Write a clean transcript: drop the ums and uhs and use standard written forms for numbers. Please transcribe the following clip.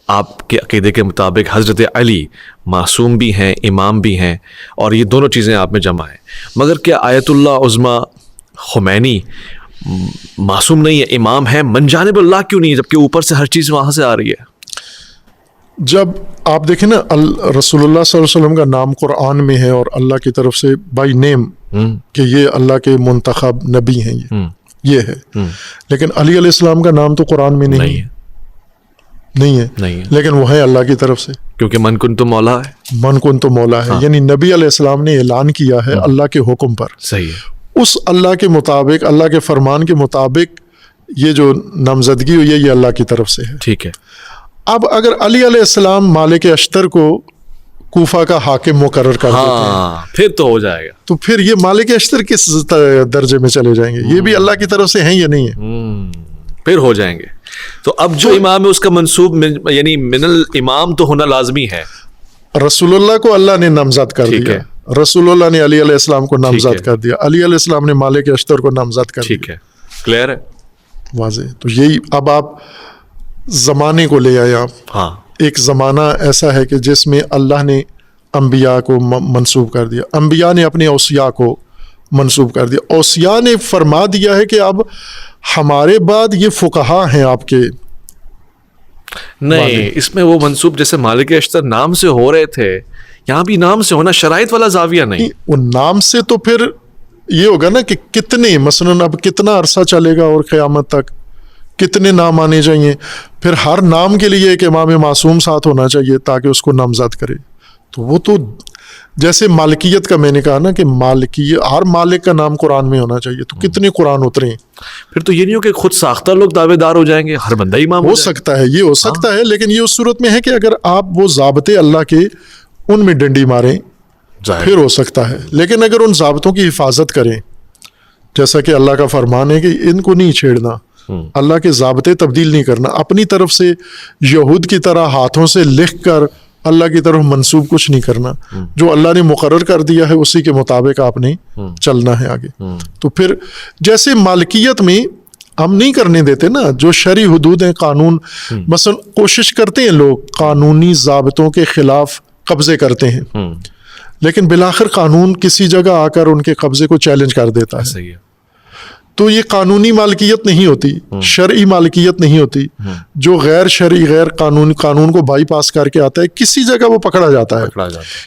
آپ کے عقیدے کے مطابق حضرت علی معصوم بھی ہیں، امام بھی ہیں، اور یہ دونوں چیزیں آپ میں جمع ہیں، مگر کیا آیت اللہ عظمیٰ خمینی معصوم نہیں ہے، امام ہے، من جانب اللہ کیوں نہیں ہے، جبکہ اوپر سے ہر چیز وہاں سے آ رہی ہے؟ جب آپ دیکھیں نا رسول اللہ صلی اللہ علیہ وسلم کا نام قرآن میں ہے اور اللہ کی طرف سے بائی نیم کہ یہ اللہ کے منتخب نبی ہیں، یہ ہے، لیکن علی علیہ السلام کا نام تو قرآن میں نہیں ہے، لیکن وہ ہے اللہ کی طرف سے، کیونکہ من کن تو مولا ہے، من کن تو مولا ہے، یعنی نبی علیہ السلام نے اعلان کیا ہے اللہ کے حکم پر، صحیح ہے، اس اللہ کے مطابق، اللہ کے فرمان کے مطابق یہ جو نامزدگی ہوئی ہے یہ اللہ کی طرف سے ہے، ٹھیک ہے۔ اب اگر علی علیہ السلام مالک اشتر کو کوفہ کا حاکم مقرر کر دیتے ہیں پھر تو ہو جائے گا، تو پھر یہ مالک اشتر کس درجے میں چلے جائیں گے؟ یہ بھی اللہ کی طرف سے ہیں یا نہیں ہے؟ پھر ہو جائیں گے۔ تو اب جو امام ہے اس کا منصوب یعنی من الامام تو ہونا لازمی ہے۔ رسول اللہ کو اللہ نے نامزد کر دیا، رسول اللہ نے علی علیہ السلام کو نامزد کر دیا، علی علیہ السلام نے مالک اشتر کو نامزد کر دیا، ٹھیک ہے، کلیئر ہے، واضح۔ تو یہی اب آپ زمانے کو لے آئے، آپ ایک زمانہ ایسا ہے کہ جس میں اللہ نے انبیاء کو منسوب کر دیا، انبیاء نے اپنے اوصیاء کو منسوب کر دیا، اوصیاء نے فرما دیا ہے کہ اب ہمارے بعد یہ فقہا ہیں آپ کے۔ نہیں، اس میں وہ منسوب جیسے مالک اشتر نام سے ہو رہے تھے، یہاں بھی نام سے ہونا، شرائط والا زاویہ نہیں، وہ نام سے تو پھر یہ ہوگا نا کہ کتنے، مثلاً اب کتنا عرصہ چلے گا اور قیامت تک کتنے نام آنے چاہیے، پھر ہر نام کے لیے ایک امام معصوم ساتھ ہونا چاہیے تاکہ اس کو نامزد کرے۔ تو وہ تو جیسے مالکیت کا میں نے کہا نا کہ ہر مالک کا نام قرآن میں ہونا چاہیے، تو کتنے قرآن اترے ہیں؟ پھر تو یہ نہیں ہو کہ خود ساختہ لوگ دعوے دار ہو جائیں گے، ہر بندہ امام ہو سکتا ہے، یہ ہو سکتا ہے، لیکن یہ اس صورت میں ہے کہ اگر آپ وہ ضابطے اللہ کے ان میں ڈنڈی ماریں پھر ہو سکتا ہے، لیکن اگر ان ضابطوں کی حفاظت کریں، جیسا کہ اللہ کا فرمان ہے کہ ان کو نہیں چھیڑنا، اللہ کے ضابطے تبدیل نہیں کرنا، اپنی طرف سے یہود کی طرح ہاتھوں سے لکھ کر اللہ کی طرف منسوب کچھ نہیں کرنا، جو اللہ نے مقرر کر دیا ہے اسی کے مطابق آپ نے چلنا ہے آگے۔ تو پھر جیسے مالکیت میں ہم نہیں کرنے دیتے نا، جو شرعی حدود ہیں، قانون، مثلا کوشش کرتے ہیں لوگ قانونی ضابطوں کے خلاف قبضے کرتے ہیں، لیکن بالآخر قانون کسی جگہ آ کر ان کے قبضے کو چیلنج کر دیتا ہے، تو یہ قانونی مالکیت نہیں ہوتی، شرعی مالکیت نہیں ہوتی، جو غیر شرعی غیر قانون کو بائی پاس کر کے آتا ہے کسی جگہ وہ پکڑا جاتا ہے،